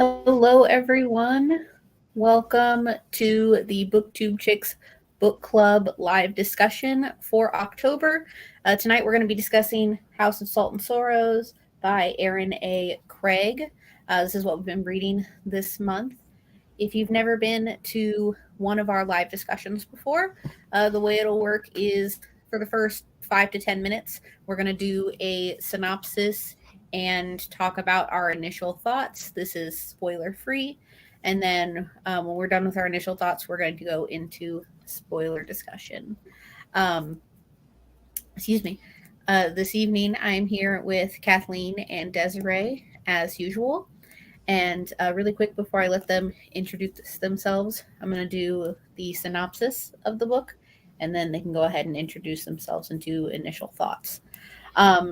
Hello, everyone. Welcome to the Booktube Chicks Book Club live discussion for October. Tonight, we're going to be discussing House of Salt and Sorrows by Erin A. Craig. This is what we've been reading this month. If you've never been to one of our live discussions before, the way it'll work is for the first 5 to 10 minutes, we're going to do a synopsis and talk about our initial thoughts. This is spoiler free. And then when we're done with our initial thoughts, we're going to go into spoiler discussion. Excuse me. This evening, I'm here with Kathleen and Desiree, as usual. And really quick, before I let them introduce themselves, I'm going to do the synopsis of the book, and then they can go ahead and introduce themselves and do initial thoughts.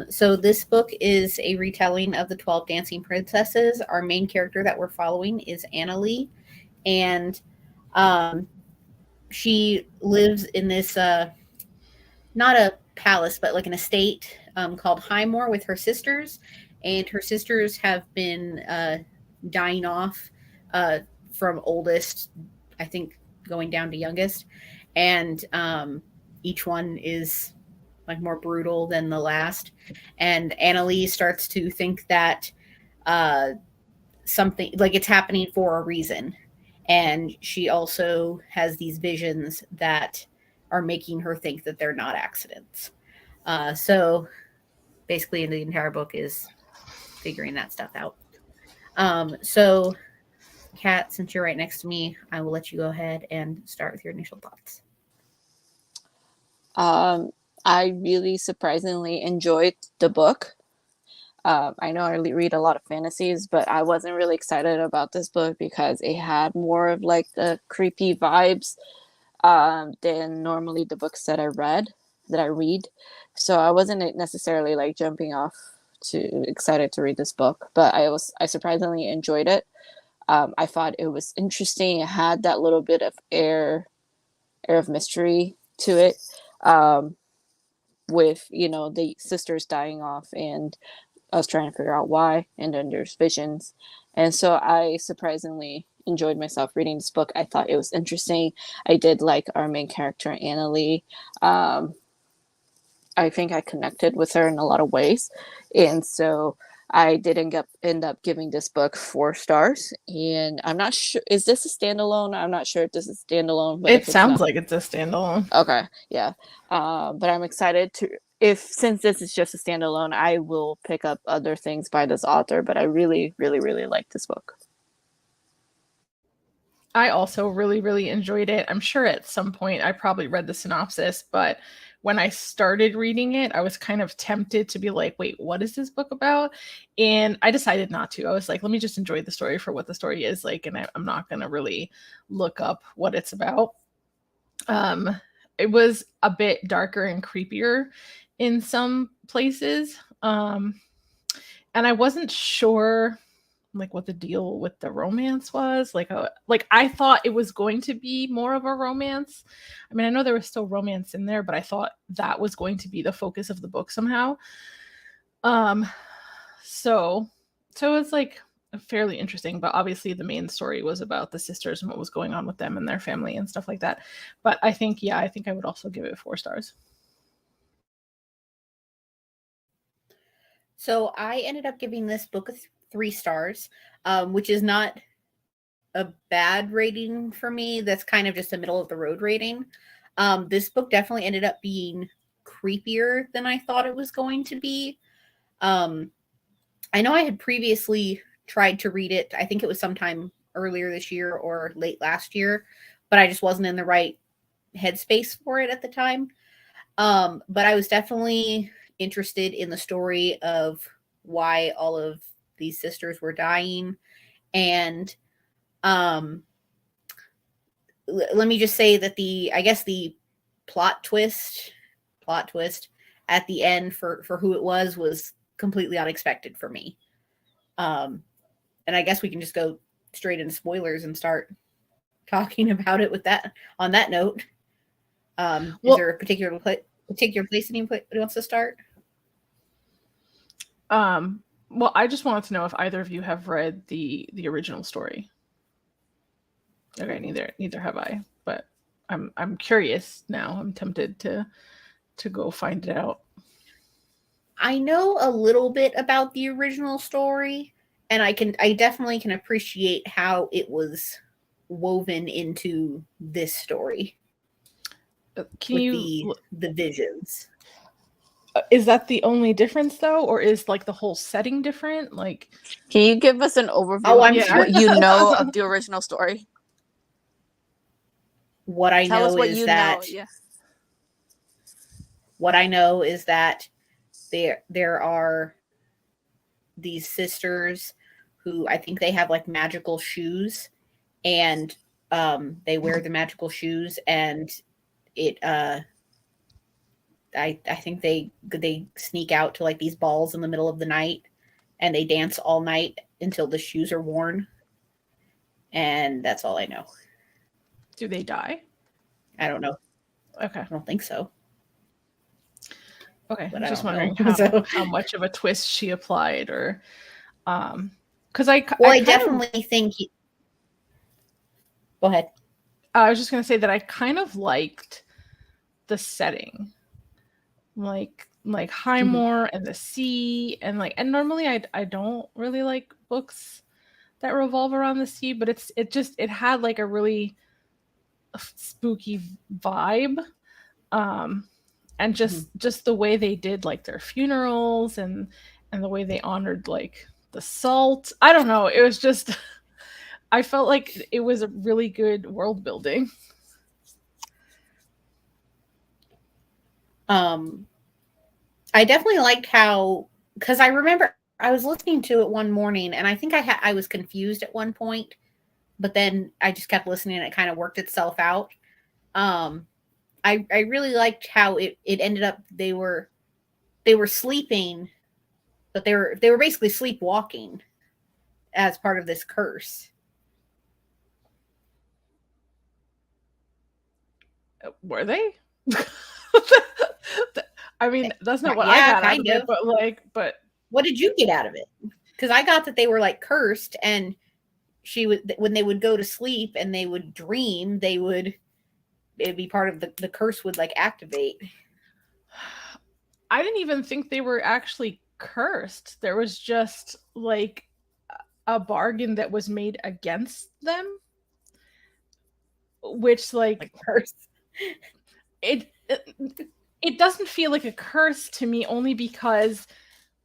So this book is a retelling of the 12 Dancing Princesses. Our main character that we're following is Annalee, and she lives in this, not a palace, but like an estate called Highmore with her sisters, and her sisters have been dying off from oldest, I think, going down to youngest, and each one is like more brutal than the last. And Annalee starts to think that something like it's happening for a reason, and she also has these visions that are making her think that they're not accidents. So basically, the entire book is figuring that stuff out. So, Kat, since you're right next to me, I will let you go ahead and start with your initial thoughts. I really surprisingly enjoyed the book. I know I read a lot of fantasies, but I wasn't really excited about this book because it had more of like the creepy vibes than normally the books that I read. So I wasn't necessarily like jumping off to excited to read this book, but I surprisingly enjoyed it. I thought it was interesting. It had that little bit of air of mystery to it. With the sisters dying off and us trying to figure out why, and then there's visions, and so I surprisingly enjoyed myself reading this book. I thought it was interesting. I did like our main character Annalee. I think I connected with her in a lot of ways, and so I did end up giving this book 4 stars. And I'm not sure, is this a standalone? I'm not sure if this is standalone, but It if it's sounds not, like it's a standalone. okay, yeah. But I'm excited to, if since this is just a standalone, I will pick up other things by this author. But I really, really, really like this book. I also really, really enjoyed it. I'm sure at some point I probably read the synopsis, but when I started reading it, I was kind of tempted to be like, wait, what is this book about? And I decided not to. I was like, let me just enjoy the story for what the story is like, and I'm not going to really look up what it's about. It was a bit darker and creepier in some places. And I wasn't sure like what the deal with the romance was. Like I thought it was going to be more of a romance. I mean, I know there was still romance in there, but I thought that was going to be the focus of the book somehow. So it's like fairly interesting, but obviously the main story was about the sisters and what was going on with them and their family and stuff like that. But I think I would also give it 4 stars. So I ended up giving this book 3 stars, which is not a bad rating for me. That's kind of just a middle of the road rating. This book definitely ended up being creepier than I thought it was going to be. I know I had previously tried to read it. I think it was sometime earlier this year or late last year, but I just wasn't in the right headspace for it at the time. But I was definitely interested in the story of why all of these sisters were dying. And let me just say that the plot twist at the end for who it was completely unexpected for me. And I guess we can just go straight into spoilers and start talking about it with that on that note. Is there a particular place anyone wants to start? Well, I just wanted to know if either of you have read the original story. Okay, neither have I, but I'm curious now. I'm tempted to go find it out. I know a little bit about the original story, and I definitely can appreciate how it was woven into this story Can with you? the visions. Is that the only difference though, or is like the whole setting different? Like, Can you give us an overview Oh, I'm of sure. what you know of the original story? What I Tell us know what is you that know. Yeah. what I know is that there are these sisters who I think they have like magical shoes, and they wear the magical shoes, and it I think they sneak out to like these balls in the middle of the night, and they dance all night until the shoes are worn, and that's all I know. do they die? I don't know. Okay. I don't think so. Okay, But I'm I just don't wondering know. how much of a twist she applied, or because I I kind definitely think. Go ahead. I was just gonna say that I kind of liked the setting, like Highmore and the sea, and normally I don't really like books that revolve around the sea, but it had like a really spooky vibe. And just the way they did like their funerals, and the way they honored like the salt. I don't know. It was just I felt like it was a really good world building. I definitely liked how, because I remember I was listening to it one morning, and I think I was confused at one point, but then I just kept listening and it kind of worked itself out. I really liked how it ended up they were sleeping, but they were basically sleepwalking as part of this curse. Were they? I mean, that's not what I Yeah, got out of kind it, of. but What did you get out of it? Because I got that they were like cursed, and she would, when they would go to sleep and they would dream, it'd be part of the curse would like activate. I didn't even think they were actually cursed. There was just like a bargain that was made against them, which like curse. It doesn't feel like a curse to me, only because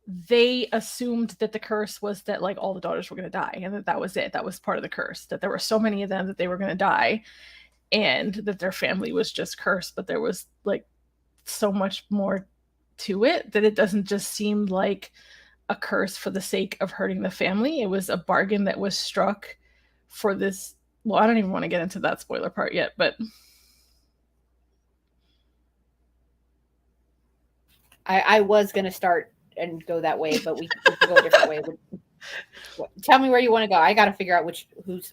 they assumed that the curse was that like all the daughters were going to die, and that was it. That was part of the curse, that there were so many of them that they were going to die, and that their family was just cursed. But there was like so much more to it, that it doesn't just seem like a curse for the sake of hurting the family. It was a bargain that was struck for this. Well, I don't even want to get into that spoiler part yet, but I was going to start and go that way, but we can go a different way. Tell me where you want to go. I got to figure out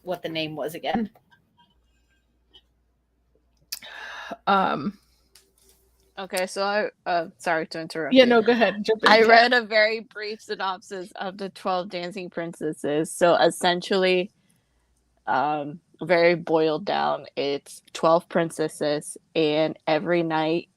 what the name was again. Okay, so sorry to interrupt. Yeah, no, go ahead. Jump in. I read a very brief synopsis of the 12 Dancing Princesses. So essentially, very boiled down, it's 12 princesses, and every night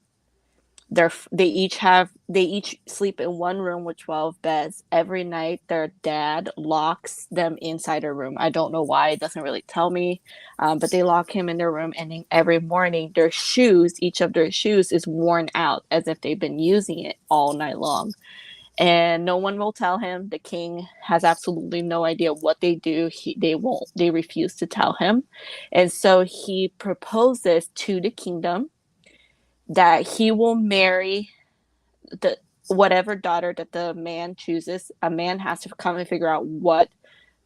they each sleep in one room with 12 beds. Every night their dad locks them inside a room. I don't know why, it doesn't really tell me, but they lock him in their room, and then every morning each of their shoes is worn out as if they've been using it all night long, and no one will tell him. The king has absolutely no idea what they do. They refuse to tell him, and so he proposes to the kingdom that he will marry the whatever daughter that the man chooses. A man has to come and figure out what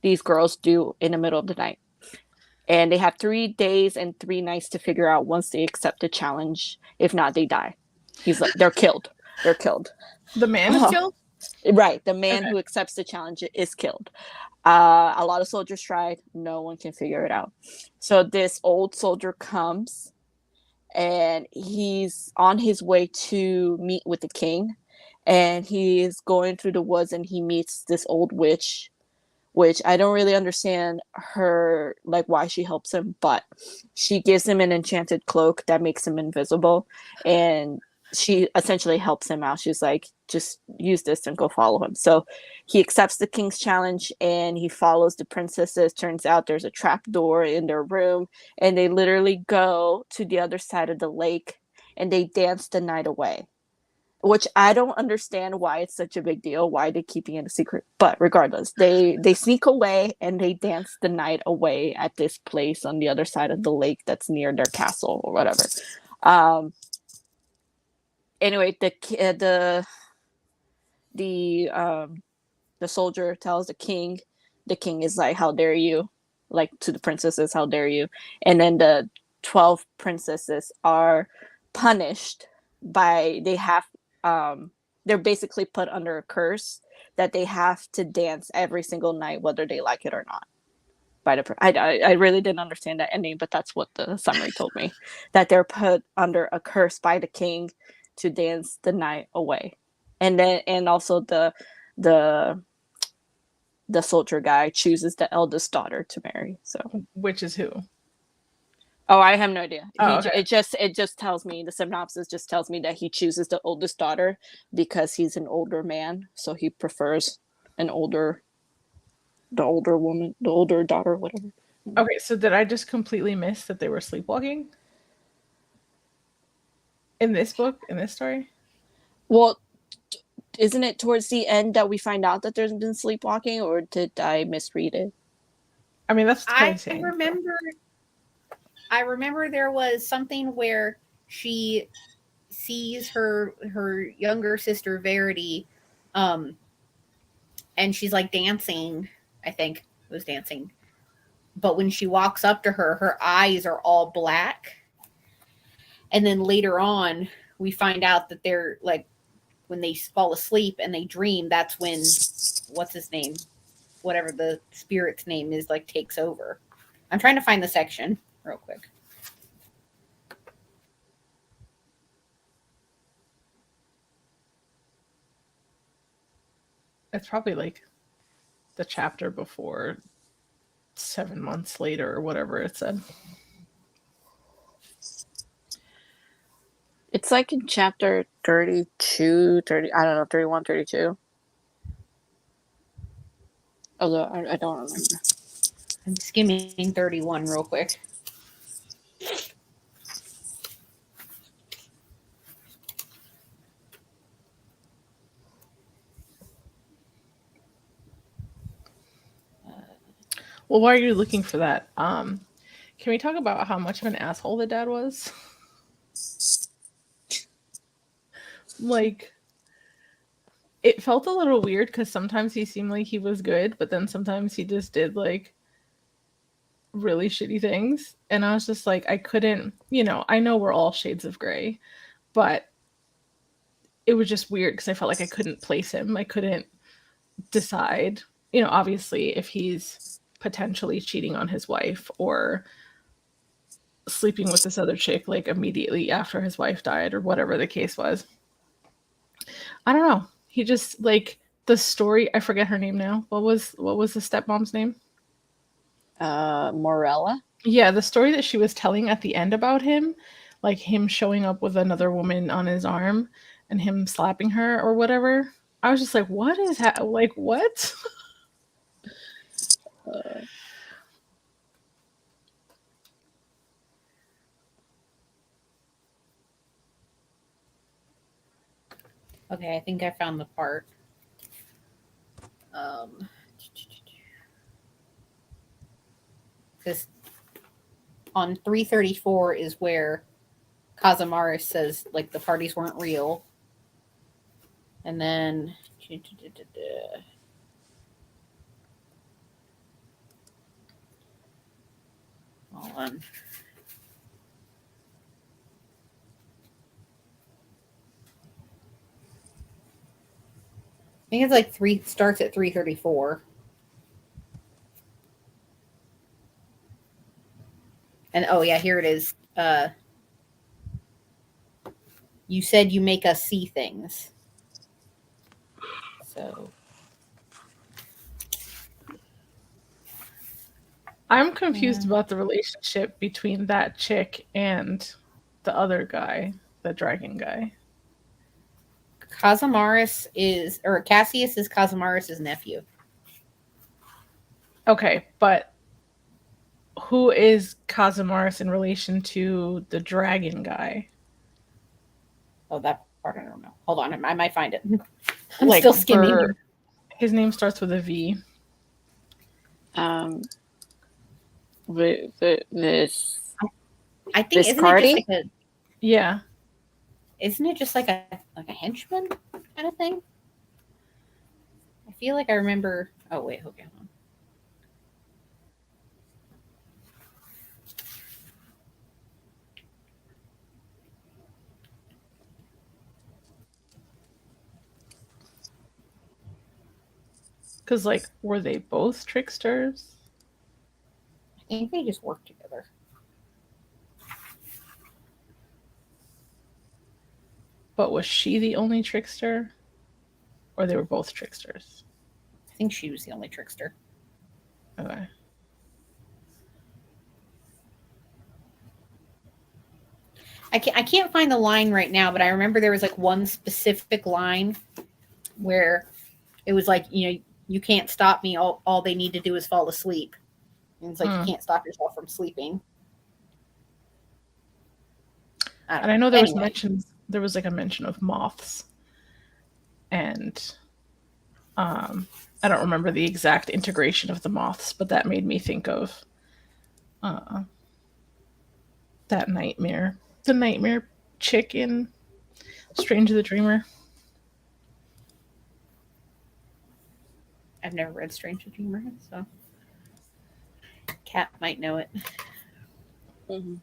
these girls do in the middle of the night, and they have 3 days and 3 nights to figure out. Once they accept the challenge, if not, they die. He's like, they're killed. The man is killed? Right, the man who accepts the challenge is killed. A lot of soldiers tried, no one can figure it out. So this old soldier comes, and he's on his way to meet with the king, and he's going through the woods and he meets this old witch, which I don't really understand her, like why she helps him, but she gives him an enchanted cloak that makes him invisible, and she essentially helps him out. She's like, just use this and go follow him. So he accepts the king's challenge and he follows the princesses. Turns out there's a trap door in their room, and they literally go to the other side of the lake and they dance the night away, which I don't understand why it's such a big deal, why they're keeping it a secret. But regardless, they sneak away and they dance the night away at this place on the other side of the lake that's near their castle or whatever. Anyway, the soldier tells the king. The king is like, "How dare you?" Like to the princesses, "How dare you?" And then the 12 princesses are punished by they're basically put under a curse that they have to dance every single night, whether they like it or not. I really didn't understand that ending, but that's what the summary told me, that they're put under a curse by the king to dance the night away. And also the soldier guy chooses the eldest daughter to marry. So Which is who? Oh, I have no idea. Okay. It just tells me, the synopsis just tells me that he chooses the oldest daughter because he's an older man, so he prefers the older woman, the older daughter, whatever. Okay, so did I just completely miss that they were sleepwalking? In this book, in this story? Well, isn't it towards the end that we find out that there's been sleepwalking, or did I misread it? I mean, that's I remember there was something where she sees her younger sister Verity, and she's like dancing. I think it was dancing, but when she walks up to her, her eyes are all black, and then later on, we find out that they're like, when they fall asleep and they dream, that's when what's his name, whatever the spirit's name is, like takes over. I'm trying to find the section real quick. It's probably like the chapter before 7 months later or whatever it said. It's like in chapter 32, 30, I don't know, 31, 32. Although I don't remember. I'm skimming 31 real quick. Well, while you're looking for that, can we talk about how much of an asshole the dad was? Like, it felt a little weird because sometimes he seemed like he was good, but then sometimes he just did like really shitty things. And I was just like, I couldn't, I know we're all shades of gray, but it was just weird because I felt like I couldn't place him. I couldn't decide, obviously, if he's potentially cheating on his wife or sleeping with this other chick like immediately after his wife died or whatever the case was. I don't know. He just like the story, I forget her name now. What was the stepmom's name? Morella? Yeah, the story that she was telling at the end about him, like him showing up with another woman on his arm and him slapping her or whatever. I was just like, what is like what? Okay, I think I found the part. Because on 334 is where Kazamaris says like the parties weren't real, and then hold on. I think it's like starts at 334. And oh yeah, here it is. You said you make us see things. So I'm confused about the relationship between that chick and the other guy, the dragon guy. Cassius is Casimaris' nephew. Okay, but who is Casimaris in relation to the dragon guy? Oh, that part I don't know. Hold on, I might find it. I'm still skimming here. His name starts with a V. This. I think isn't it just like a yeah. Isn't it just like a henchman kind of thing? I feel like I remember. Oh wait, okay. Hold on. Because, like, were they both tricksters? I think they just work together. But was she the only trickster? Or they were both tricksters? I think she was the only trickster. Okay. I can't find the line right now, but I remember there was like one specific line where it was like, you can't stop me. All they need to do is fall asleep. And it's like, you can't stop yourself from sleeping. I know there was mentions. There was like a mention of moths, and I don't remember the exact integration of the moths, but that made me think of that nightmare, the nightmare chick in Strange the Dreamer. I've never read Strange the Dreamer, so Kat might know it. Mm-hmm.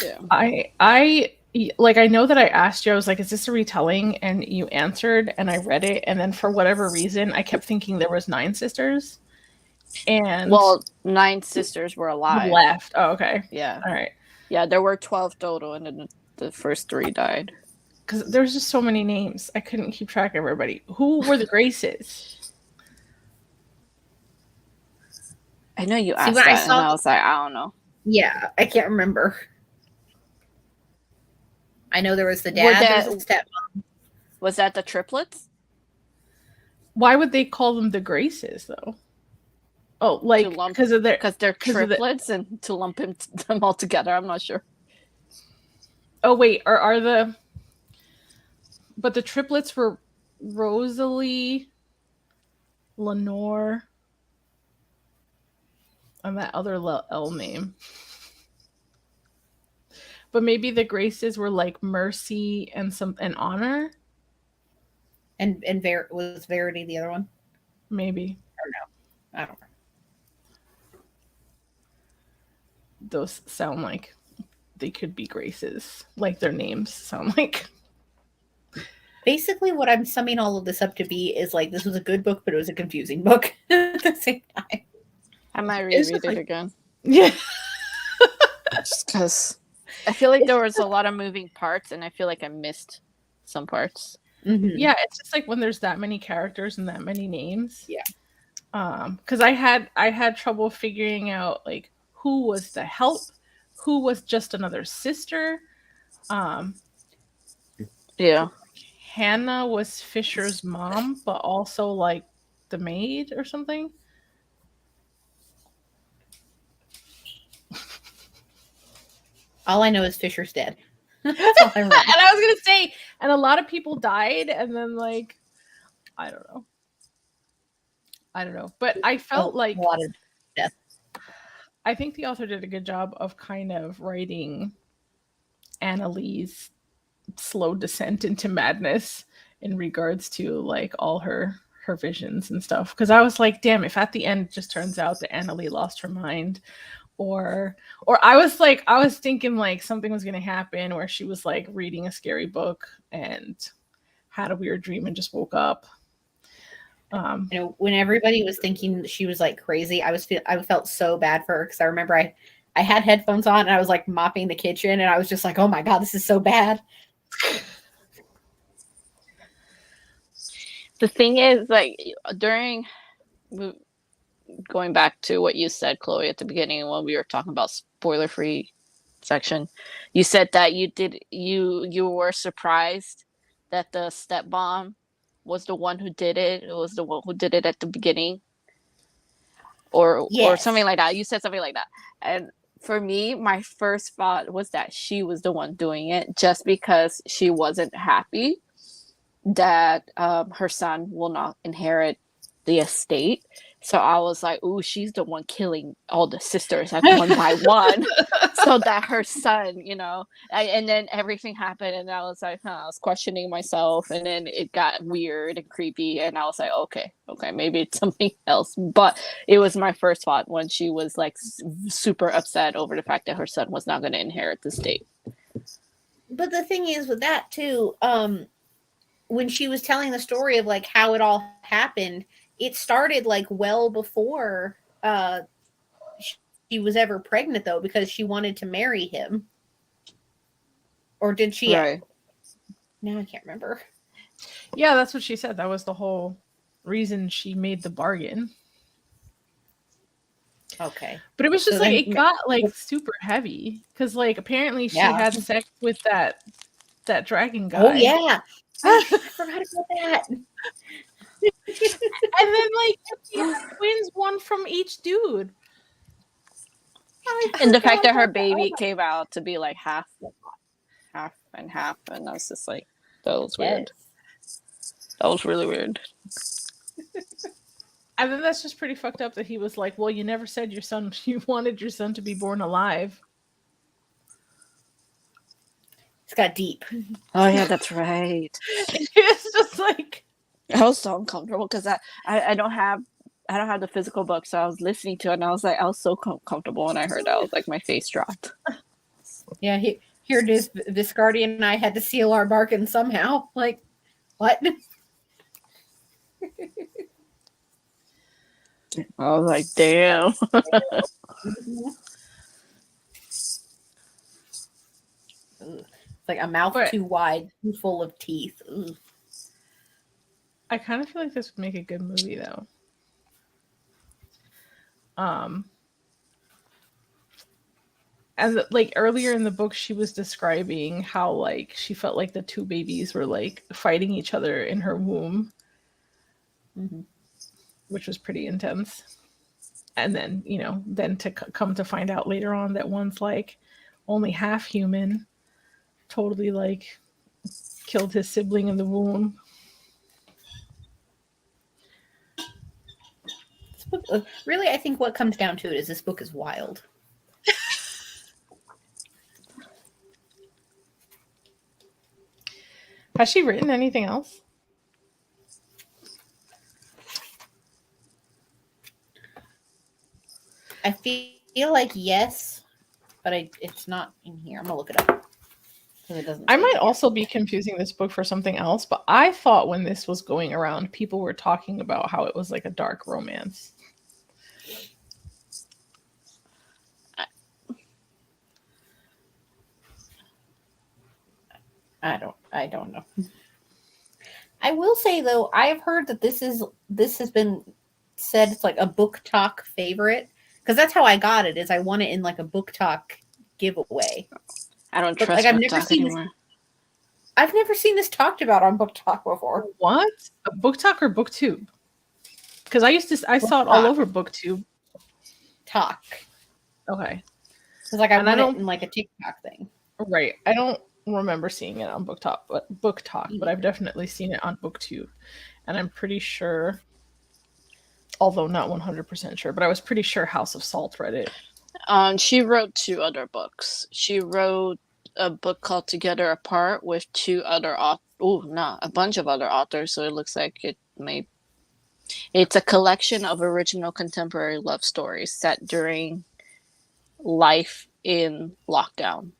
Yeah. I like, I know that I asked you, I was like, is this a retelling? And you answered, and I read it, and then for whatever reason, I kept thinking there was 9 sisters. And 9 sisters were alive. Left. Oh, okay. Yeah. All right. Yeah, there were 12 total, and then the first 3 died. Because there's just so many names. I couldn't keep track of everybody. Who were the Graces? I know you asked that, and I was like, I don't know. Yeah, I can't remember. I know there was the dad, there was the stepmom. Was that the triplets? Why would they call them the Graces, though? Oh, like, because they're triplets, and to lump them all together. I'm not sure. Oh wait, are the? But the triplets were Rosalie, Lenore, and that other L name. But maybe the Graces were like Mercy and Honor. And was Verity the other one? Maybe. Or no, I don't know. Those sound like they could be Graces. Like their names sound like. Basically, what I'm summing all of this up to be is like, this was a good book, but it was a confusing book at the same time. I might reread it again. Yeah. Just because I feel like there was a lot of moving parts, and I feel like I missed some parts. Mm-hmm. Yeah, it's just like when there's that many characters and that many names. Yeah. Because I had trouble figuring out like who was the help, who was just another sister. Yeah. Hannah was Fisher's mom, but also like the maid or something. All I know is Fisher's dead. That's all I remember. And I was gonna say, and a lot of people died, and then like, I don't know. But I felt like a lot of death. I think the author did a good job of kind of writing Annalee's slow descent into madness in regards to like all her visions and stuff. Because I was like, damn, if at the end it just turns out that Annalee lost her mind, or I was thinking like something was gonna happen where she was like reading a scary book and had a weird dream and just woke up. When everybody was thinking she was like crazy, I felt so bad for her, because I remember I had headphones on and I was like mopping the kitchen and I was just like, oh my God, this is so bad. The thing is, like, during going back to what you said, Chloe, at the beginning when we were talking about spoiler free section, you said that you were surprised that the stepmom was the one who did it. It was the one who did it at the beginning, or Yes. something like that. You said something like that, and for me, my first thought was that she was the one doing it, just because she wasn't happy that her son will not inherit the estate. So I was like, "Ooh, she's the one killing all the sisters like one by one, so that her son, and then everything happened, and I was like, I was questioning myself, and then it got weird and creepy, and I was like, okay, maybe it's something else. But it was my first thought when she was like super upset over the fact that her son was not going to inherit the estate. But the thing is with that too, when she was telling the story of like how it all happened, it started like well before she was ever pregnant, though, because she wanted to marry him. Or did she? Right. No, I can't remember. Yeah, that's what she said. That was the whole reason she made the bargain. Okay. But it was just so like, it got like super heavy. Because like apparently she had sex with that dragon guy. Oh, yeah. I forgot about that. And then like she had twins, one from each dude. And the fact that her baby came out to be like half and half, and I was just like, that was weird. That was really weird. And then that's just pretty fucked up that he was like, well, you never said you wanted your son to be born alive. It's got deep. Oh yeah, that's right. It's just like, I was so uncomfortable because I don't have the physical book, so I was listening to it and I was like, I was so comfortable when I heard that. I was like, my face dropped. Yeah, here it is. Viscardi and I had to seal our bargain somehow. Like, what? I was like, damn. It's like a mouth too wide, too full of teeth. Ugh. I kind of feel like this would make a good movie, though. And like earlier in the book, she was describing how like she felt like the two babies were like fighting each other in her womb, which was pretty intense. And then, then to come to find out later on that one's like only half human, totally like killed his sibling in the womb. This book, really, I think what comes down to it is this book is wild. Has she written anything else? I feel like yes, but it's not in here. I'm gonna look it up. I might also be confusing this book for something else, but I thought when this was going around, people were talking about how it was like a dark romance. I don't know. I will say though, I have heard that this has been said it's like a book talk favorite, because that's how I got it. Is I won it in like a book talk giveaway. I don't trust like, I've never seen this talked about on Book Talk before. What? A Book Talk or Booktube? Because I saw it all over Booktube. Talk. Okay. Because like I won it in like a TikTok thing. Right. I don't remember seeing it on Book Talk, but I've definitely seen it on Booktube. And I'm pretty sure, although not 100% sure, but I was pretty sure House of Salt read it. She wrote 2 other books. She wrote a book called Together Apart with 2 other a bunch of other authors. So it looks like it's a collection of original contemporary love stories set during life in lockdown.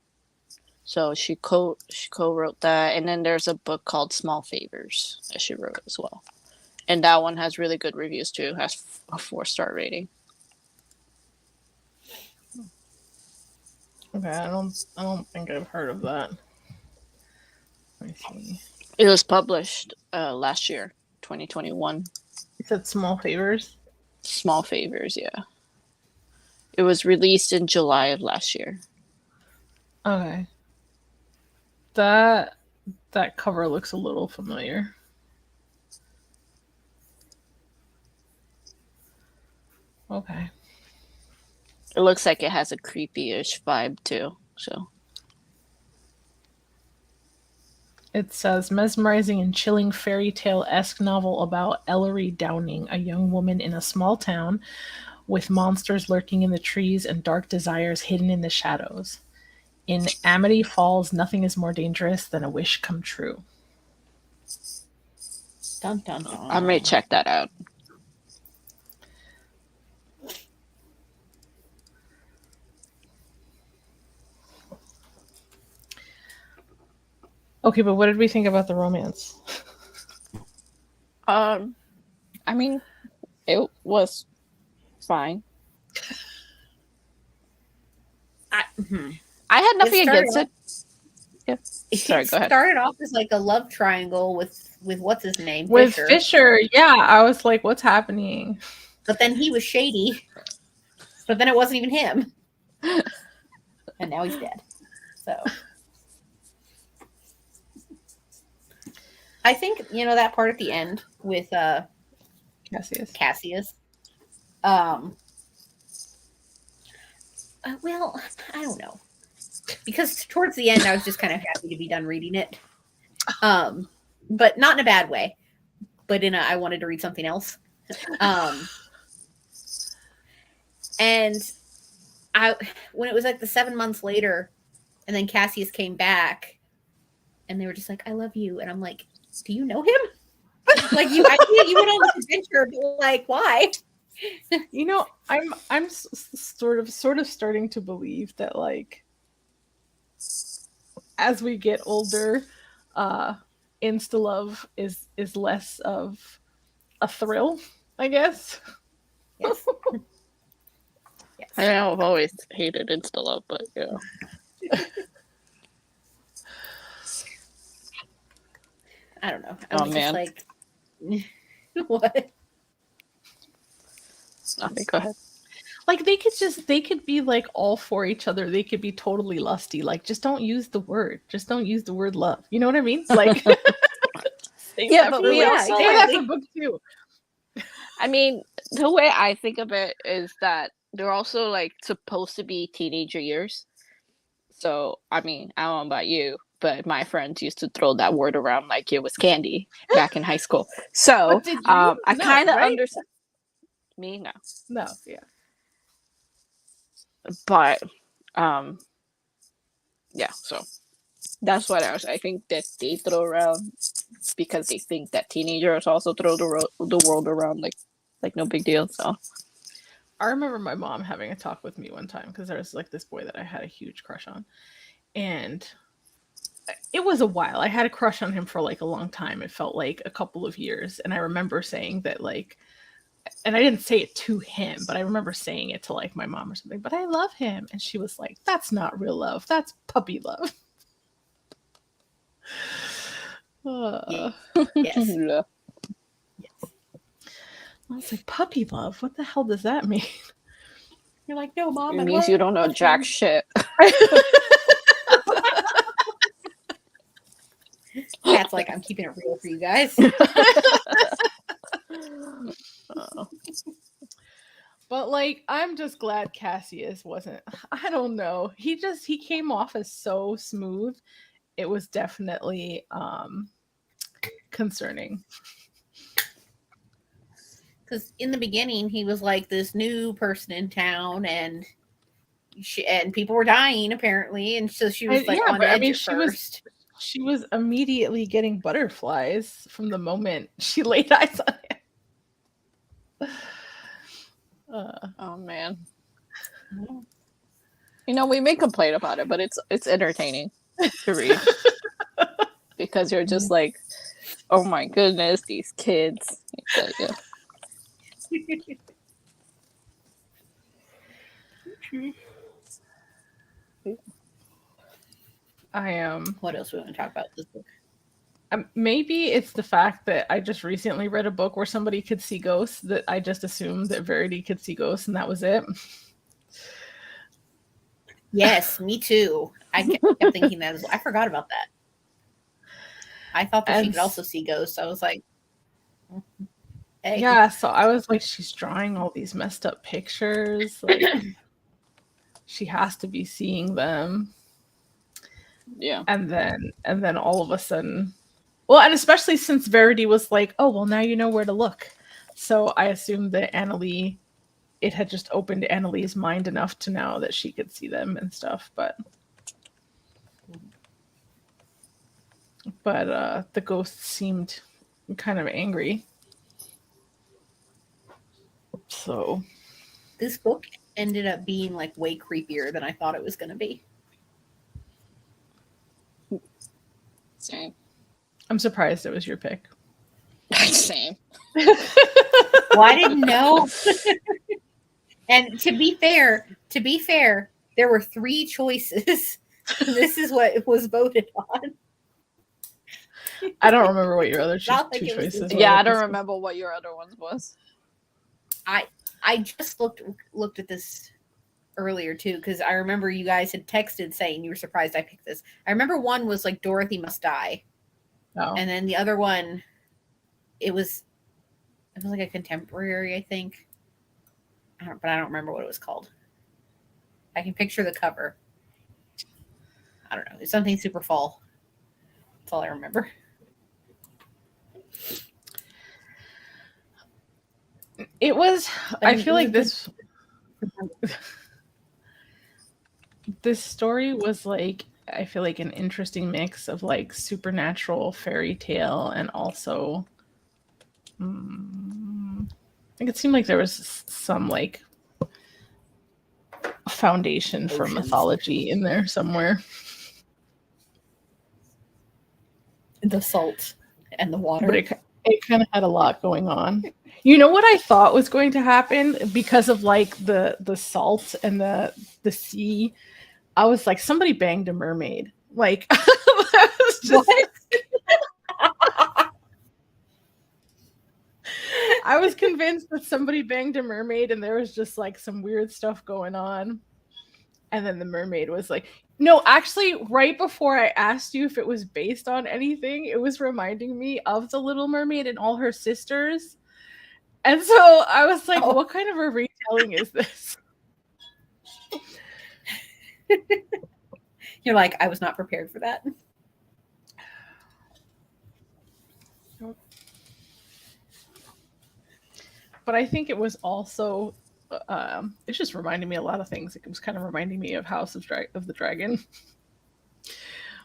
So she co-wrote that, and then there's a book called Small Favors that she wrote as well, and that one has really good reviews too. It has a 4-star rating. Okay, I don't think I've heard of that. Let me see. It was published last year, 2021. You said Small Favors? Small Favors, yeah. It was released in July of last year. Okay. That cover looks a little familiar. Okay. It looks like it has a creepy-ish vibe too. So it says mesmerizing and chilling fairy tale-esque novel about Ellery Downing, a young woman in a small town with monsters lurking in the trees and dark desires hidden in the shadows. In Amity Falls, nothing is more dangerous than a wish come true. Dun, dun, dun. I may check that out. Okay, but what did we think about the romance? I mean, it was fine. I had nothing against it. Yeah. Sorry, go ahead. It started off as like a love triangle with what's his name? With Fisher. Yeah, I was like, what's happening? But then he was shady. But then it wasn't even him. And now he's dead. So I think, that part at the end with Cassius. Well, I don't know. Because towards the end I was just kind of happy to be done reading it. But not in a bad way. But in a I wanted to read something else. And when it was like the 7 months later, and then Cassius came back, and they were just like, "I love you," and I'm like, "Do you know him? Like you went on this adventure, but like why?" I'm sort of starting to believe that like as we get older, insta love is less of a thrill, I guess. Yes. Yes. I know I've always hated insta love, but yeah. I don't know. I was just like, what? Nothing. Go ahead. Like they could be like all for each other. They could be totally lusty. Like just don't use the word. Just don't use the word love. You know what I mean? Like yeah, but we also say that for book 2. I mean, the way I think of it is that they're also like supposed to be teenager years. So I mean, I don't know about you, but my friends used to throw that word around like it was candy back in high school. So I kind of understand. Me, no. No, yeah. But yeah, so that's what I think that they throw around because they think that teenagers also throw the world around like no big deal. So I remember my mom having a talk with me one time because there was like this boy that I had a huge crush on, and it was a while. I had a crush on him for like a long time. It felt like a couple of years, and I remember saying that like, and I didn't say it to him, but I remember saying it to like my mom or something, but I love him. And she was like, that's not real love. That's puppy love. Yes. yeah. Yes. I was like, puppy love? What the hell does that mean? You're like, no, Mom. It means you don't know jack shit. That's like, I'm keeping it real for you guys. But like, I'm just glad Cassius wasn't, I don't know. He came off as so smooth. It was definitely concerning. Because in the beginning, he was like this new person in town, and people were dying apparently, and so she was like on edge at first. She was immediately getting butterflies from the moment she laid eyes on him. Oh man. We may complain about it, but it's entertaining to read. Because you're just like, oh my goodness, these kids. Yeah. What else we want to talk about this book? Maybe it's the fact that I just recently read a book where somebody could see ghosts that I just assumed that Verity could see ghosts, and that was it. Yes, me too. I kept thinking that as well. I forgot about that. I thought that she could also see ghosts. I was like, hey. Yeah, so I was like, she's drawing all these messed up pictures. Like, she has to be seeing them. Yeah. And then all of a sudden, well, and especially since Verity was like, oh, well, now you know where to look. So I assumed that Annalee, it had just opened Annalee's mind enough to know that she could see them and stuff. But the ghosts seemed kind of angry. So this book ended up being like way creepier than I thought it was going to be. Same. I'm surprised it was your pick. Same. Well, I didn't know. And to be fair, there were 3 choices. This is what was voted on. I don't remember what your other 2 choices were. Yeah, I don't remember what your other ones was. I just looked at this earlier too, because I remember you guys had texted saying you were surprised I picked this. I remember one was like Dorothy Must Die. Oh. And then the other one, it was like a contemporary, I think. But I don't remember what it was called. I can picture the cover. I don't know. It's something super fall. That's all I remember. It was, I feel like this story was like, I feel like an interesting mix of like supernatural fairy tale and also I think it seemed like there was some like foundation for mythology in there somewhere. The salt and the water. But it kind of had a lot going on. You know what I thought was going to happen because of like the salt and the sea? I was like, somebody banged a mermaid. Like, I was just, what? I was convinced that somebody banged a mermaid and there was just like some weird stuff going on. And then the mermaid was like, no, actually, right before I asked you if it was based on anything, it was reminding me of The Little Mermaid and all her sisters. And so I was like, what kind of a retelling is this? You're like, I was not prepared for that. But I think it was also, it's just reminding me a lot of things. It was kind of reminding me of House of the Dragon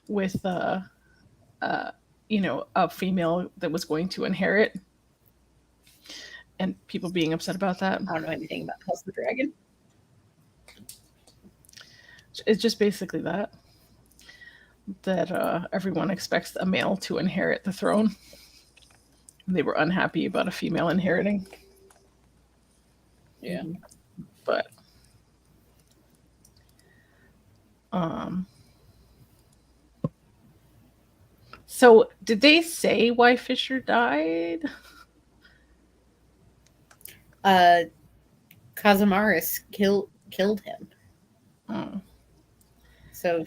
with, you know, a female that was going to inherit and people being upset about that. I don't know anything about House of the Dragon. It's just basically that everyone expects a male to inherit the throne. They were unhappy about a female inheriting. Yeah. But so did they say why Fisher died? Casimaris killed him. Oh. So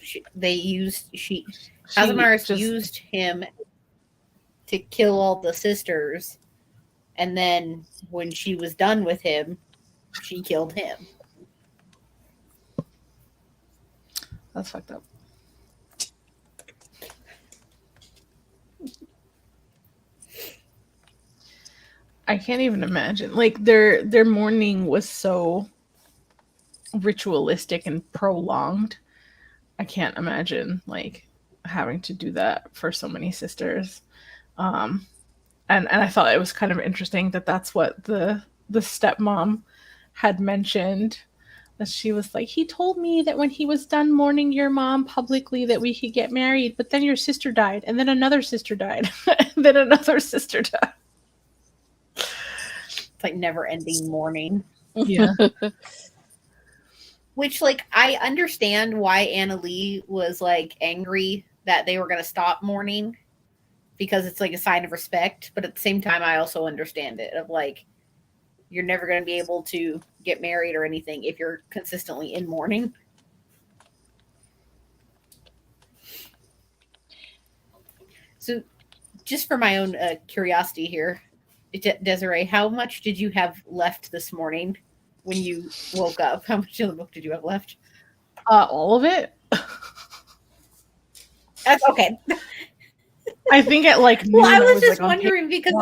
Casimaris used him to kill all the sisters, and then when she was done with him, she killed him. That's fucked up. I can't even imagine. Like their mourning was so ritualistic and prolonged. I can't imagine like having to do that for so many sisters. And I thought it was kind of interesting that that's what the stepmom had mentioned, that she was like, he told me that when he was done mourning your mom publicly that we could get married, but then your sister died, and then another sister died, and then another sister died. It's like never ending mourning. Yeah. Which, like, I understand why Anna Lee was, like, angry that they were going to stop mourning because it's, like, a sign of respect. But at the same time, I also understand it of, like, you're never going to be able to get married or anything if you're consistently in mourning. So just for my own curiosity here, Desiree, how much did you have left this morning when you woke up? How much of the book did you have left? All of it. That's okay. I think at like noon, well, I was just like wondering because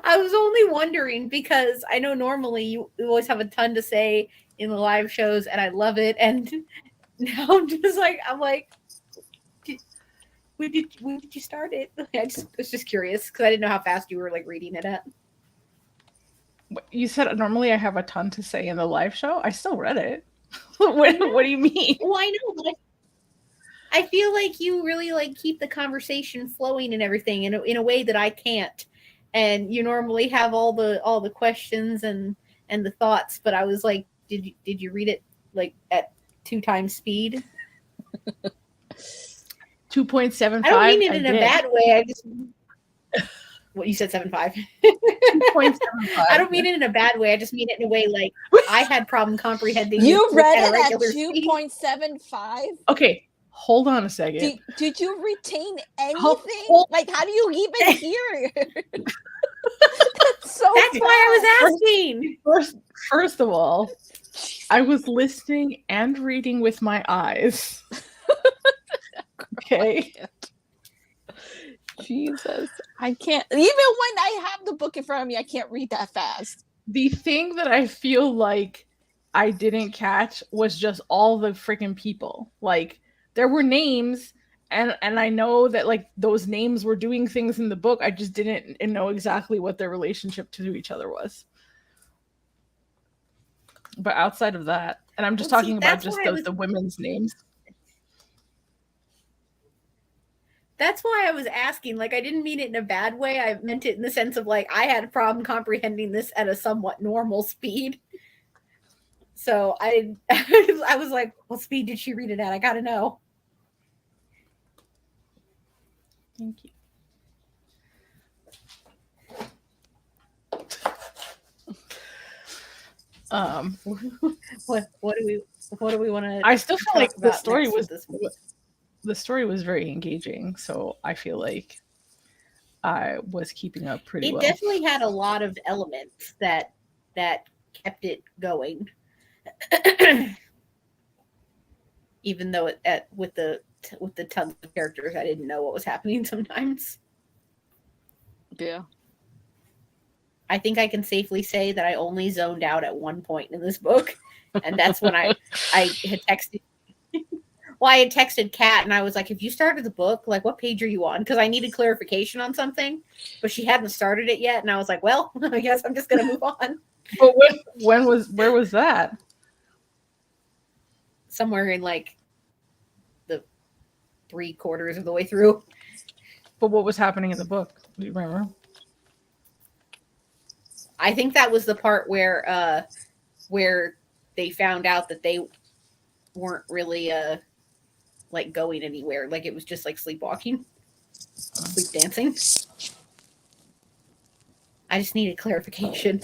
I was only wondering because I know normally you always have a ton to say in the live shows, and I love it. And now I'm like, when did you start it? I was just curious because I didn't know how fast you were like reading it at. You said normally I have a ton to say in the live show. I still read it. what do you mean? Well, I know, but I feel like you really like keep the conversation flowing and everything in a way that I can't. And you normally have all the questions and the thoughts, but I was like, did you read it like at 2 times speed? 2.75. I don't mean it in a bad way. I just what you said 7.5. 2.75. I don't mean it in a bad way. I just mean it in a way like I had problem comprehending. You read it at 2.75. Okay, hold on a second. Did you retain anything? Like, how do you even hear it? That's why I was asking. First of all, I was listening and reading with my eyes. Okay. Jesus. I can't. Even when I have the book in front of me, I can't read that fast. The thing that I feel like I didn't catch was just all the freaking people. Like, there were names, and I know that like those names were doing things in the book. I just didn't know exactly what their relationship to each other was. But outside of that, and I'm just talking about just the women's names. That's why I was asking. Like, I didn't mean it in a bad way. I meant it in the sense of like I had a problem comprehending this at a somewhat normal speed. So I was like, what speed did she read it at? I gotta know. Thank you. What do we want to? I still feel like the story was very engaging, so I feel like I was keeping up pretty well. It definitely had a lot of elements that kept it going, even though with the tons of characters, I didn't know what was happening sometimes. Yeah. I think I can safely say that I only zoned out at one point in this book, and that's when I had texted. Well, I had texted Kat, and I was like, "If you started the book, like, what page are you on?" Because I needed clarification on something, but she hadn't started it yet, and I was like, "Well, I guess I'm just gonna move on." But where was that? Somewhere in like the 3/4 of the way through. But what was happening in the book? Do you remember? I think that was the part where they found out that they weren't really like going anywhere. Like it was just like sleepwalking, sleep dancing. I just needed clarification.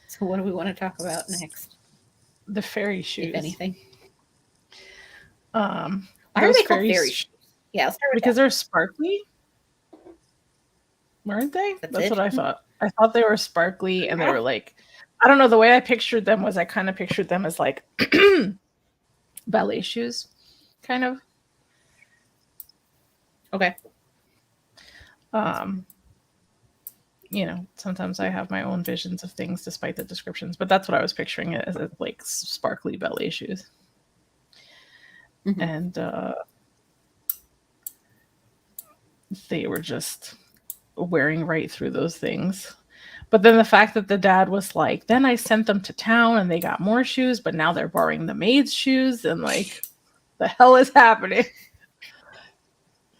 So what do we want to talk about next? The fairy shoes, if anything. Why are they called fairy shoes? Yeah, because they're sparkly, weren't they? That's what I thought. I thought they were sparkly, and they were like, I don't know. The way I pictured them was I kind of pictured them as like ballet shoes, kind of. Okay. You know, sometimes I have my own visions of things despite the descriptions, but that's what I was picturing it as, like sparkly ballet shoes. Mm-hmm. And they were just wearing right through those things. But then the fact that the dad was like, then I sent them to town and they got more shoes, but now they're borrowing the maid's shoes, and like, the hell is happening?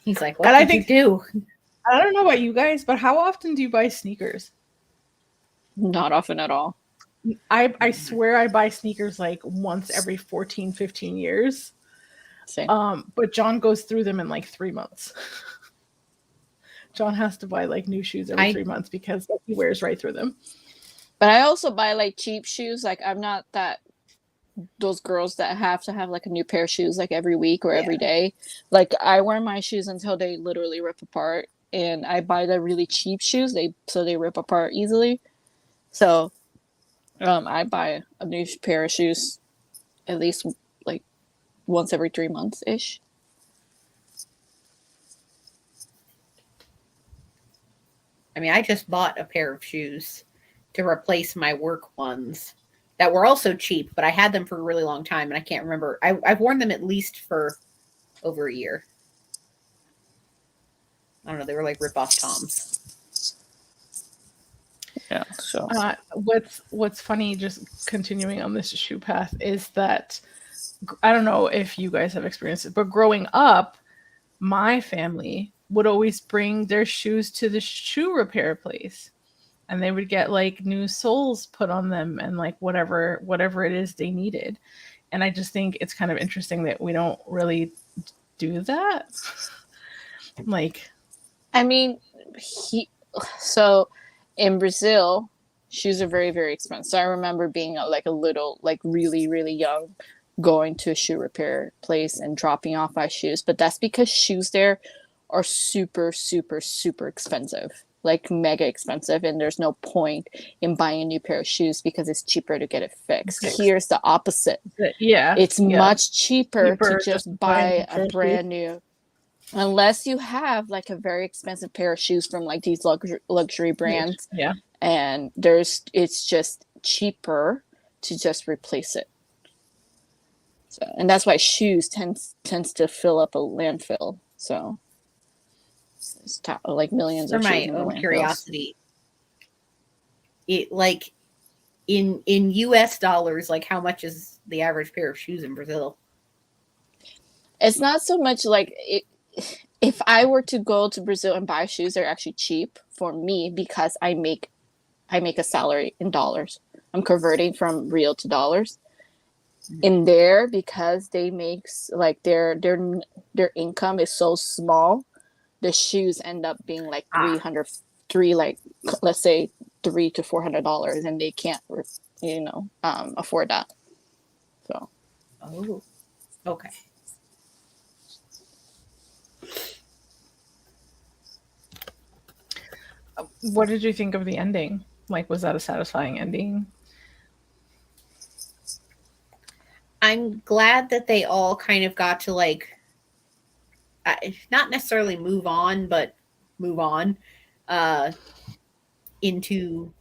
He's like, And what did you do? I don't know about you guys, but how often do you buy sneakers? Not often at all. I swear I buy sneakers like once every 14, 15 years. Same. But John goes through them in like 3 months. John has to buy like new shoes every 3 months because he wears right through them. But I also buy like cheap shoes. Like I'm not those girls that have to have like a new pair of shoes like every week or every day. Like I wear my shoes until they literally rip apart, and I buy the really cheap shoes so they rip apart easily. So I buy a new pair of shoes at least like once every 3 months ish. I mean, I just bought a pair of shoes to replace my work ones that were also cheap, but I had them for a really long time, and I can't remember. I've worn them at least for over a year. I don't know. They were like rip-off Toms. Yeah. So what's funny, just continuing on this shoe path, is that I don't know if you guys have experienced it, but growing up, my family would always bring their shoes to the shoe repair place, and they would get like new soles put on them and like whatever it is they needed. And I just think it's kind of interesting that we don't really do that. Like, I mean, so in Brazil, shoes are very, very expensive. So I remember being like a little, like really, really young, going to a shoe repair place and dropping off my shoes. But that's because shoes there are super, super, super expensive, like mega expensive. And there's no point in buying a new pair of shoes because it's cheaper to get it fixed. Here's the opposite. Yeah. It's much cheaper to just buy a brand new, unless you have like a very expensive pair of shoes from like these luxury brands. Yeah. And it's just cheaper to just replace it. So, and that's why shoes tends to fill up a landfill. So it's like millions For of shoes. my own curiosity, it like in US dollars, like how much is the average pair of shoes in Brazil? It's not so much like it. If I were to go to Brazil and buy shoes, they're actually cheap for me because I make a salary in dollars. I'm converting from real to dollars. In there, because they make like their income is so small, the shoes end up being like let's say $300 to $400, and they can't afford that. So Okay. What did you think of the ending? Like, was that a satisfying ending? I'm glad that they all kind of got to like, not necessarily move on, but move on into,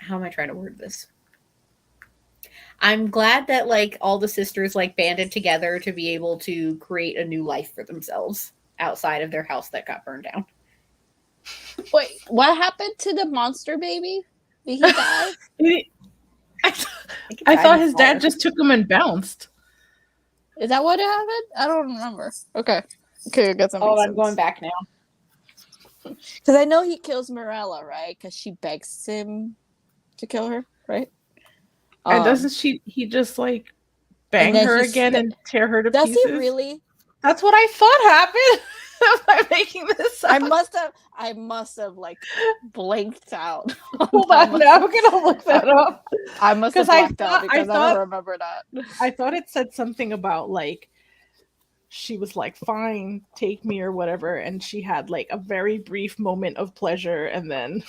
how am I trying to word this? I'm glad that like all the sisters like banded together to be able to create a new life for themselves outside of their house that got burned down. Wait, what happened to the monster baby? Did he die? I thought his dad just took him and bounced. Is that what happened? I don't remember. Okay, I guess I'm going back now. Because I know he kills Morella, right? Because she begs him to kill her, right? And doesn't he just like bang her again and tear her to pieces? Does he really? That's what I thought happened. Am I making this up? I must have like blanked out. Hold on, now I'm gonna look that up. I must have blanked out because I don't remember that. I thought it said something about like she was like, "Fine, take me" or whatever, and she had like a very brief moment of pleasure, and then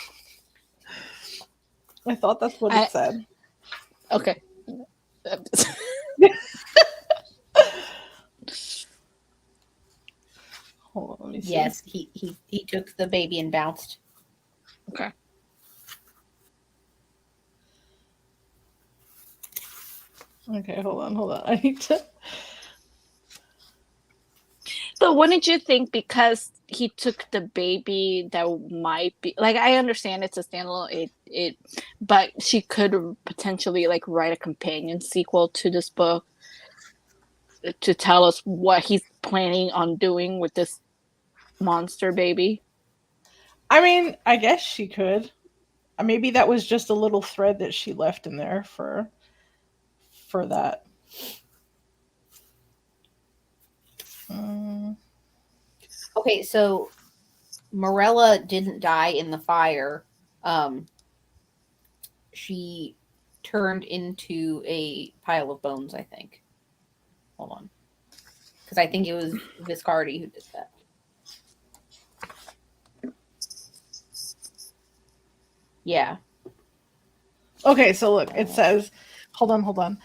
I thought that's what it said. Okay. Hold on, let me see. Yes, he took the baby and bounced. Okay. Okay, hold on. I need to. So wouldn't you think because he took the baby that might be like, I understand it's a standalone but she could potentially like write a companion sequel to this book to tell us what he's planning on doing with this monster baby? I mean, I guess she could. Maybe that was just a little thread that she left in there for that. Okay, so Morella didn't die in the fire. She turned into a pile of bones, I think. Hold on. Because I think it was Viscardi who did that. Yeah. Okay, so look, it says, hold on.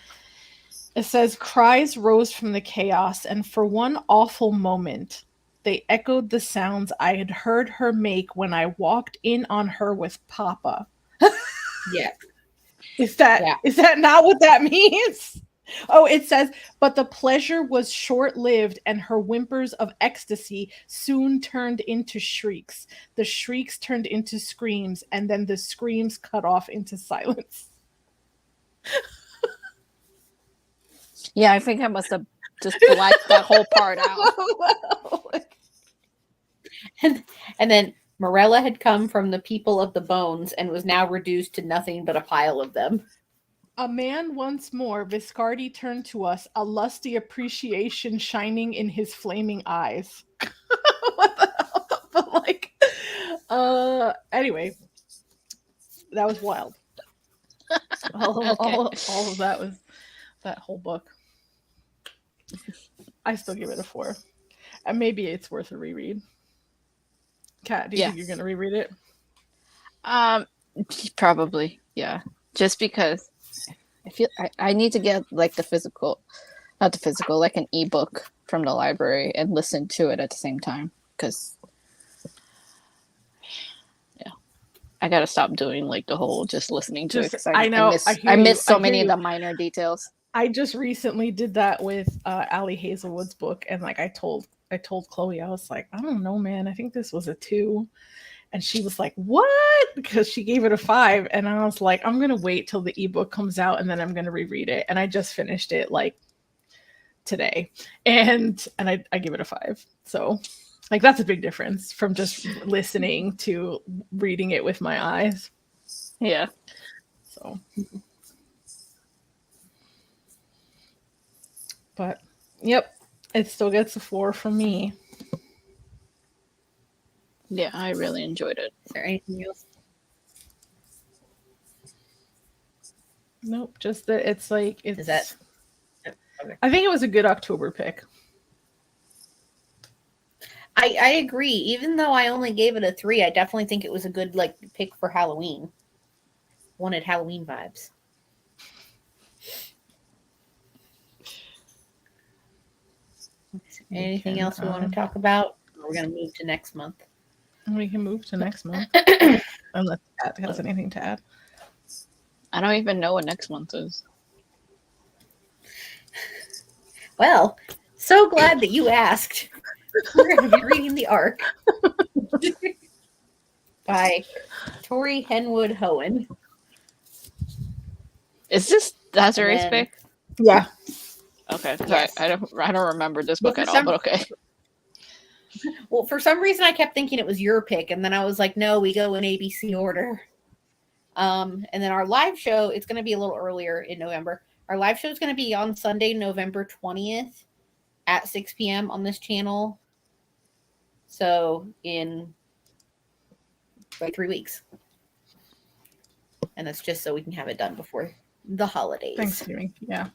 It says, cries rose from the chaos, and for one awful moment, they echoed the sounds I had heard her make when I walked in on her with Papa. Yeah. Is that not what that means? Oh, it says, but the pleasure was short-lived, and her whimpers of ecstasy soon turned into shrieks. The shrieks turned into screams, and then the screams cut off into silence. Yeah, I think I must have just blacked that whole part out. And then Morella had come from the people of the bones and was now reduced to nothing but a pile of them. A man once more, Viscardi turned to us, a lusty appreciation shining in his flaming eyes. What the hell? But like, anyway, that was wild. All of that was that whole book. I still give it a 4. And maybe it's worth a reread. Kat, do you think you're going to reread it? Probably, yeah. Just because I feel I need to get like not the physical, like an ebook from the library and listen to it at the same time. Because, yeah, I got to stop doing like the whole just listening to it. I miss so many of the minor details. I just recently did that with Allie Hazelwood's book, and like I told Chloe, I was like, I don't know, man. I think this was a 2. And she was like, what? Because she gave it a 5. And I was like, I'm going to wait till the ebook comes out and then I'm going to reread it. And I just finished it like today. And I give it a 5. So like, that's a big difference from just listening to reading it with my eyes. Yeah. So. But yep, it still gets a 4 from me. Yeah, I really enjoyed it. Is there anything else? Nope, just that it's like it's. Is that? Okay. I think it was a good October pick. I agree. Even though I only gave it a 3, I definitely think it was a good like pick for Halloween. Wanted Halloween vibes. Anything else we want to talk about? We're going to move to next month. We can move to next month. Unless Kat has anything to add. I don't even know what next month is. Well, so glad that you asked. We're going to be reading The Ark by Tori Henwood Hohen. Is this Desiree's pick? Yeah. Okay. Yes. I don't remember this book at all, but okay. Well, for some reason I kept thinking it was your pick, and then I was like, no, we go in ABC order. And then our live show, it's going to be a little earlier in November. Our live show is going to be on Sunday, November 20th at 6 p.m. on this channel. So in like 3 weeks. And that's just so we can have it done before the holidays. Thanksgiving, yeah.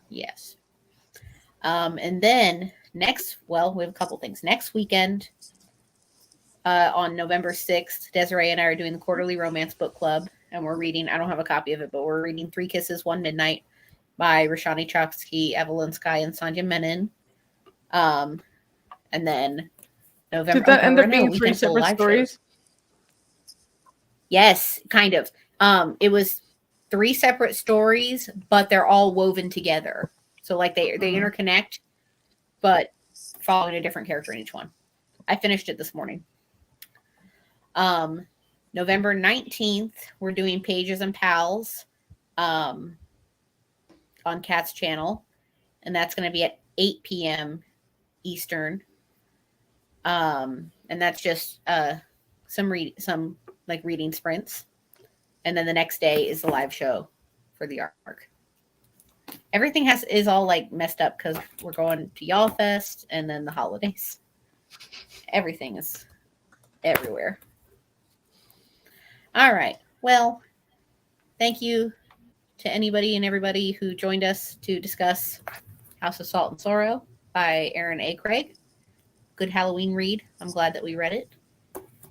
Yes. And then we have a couple things. Next weekend, on November 6th, Desiree and I are doing the quarterly romance book club, and we're reading, I don't have a copy of it, but we're reading 3 Kisses, 1 Midnight by Roshani Chokski, Evelyn Sky, and Sandhya Menon. And then November. Did that end up being 3 separate stories? Shows. Yes, kind of. It was 3 separate stories, but they're all woven together. So like they interconnect, but following a different character in each one. I finished it this morning. November 19th, we're doing Pages and Pals on Kat's channel. and that's going to be at 8 p.m. Eastern. And that's just some reading sprints, and then the next day is the live show for the arc. Everything is all like messed up because we're going to Y'all Fest and then the holidays. Everything is everywhere. All right. Well, thank you to anybody and everybody who joined us to discuss House of Salt and Sorrow by Erin A. Craig. Good Halloween read. I'm glad that we read it.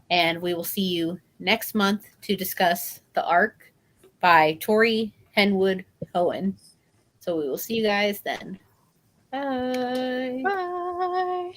And we will see you next month to discuss The Ark by Tori Henwood Cohen. So we will see you guys then. Bye. Bye.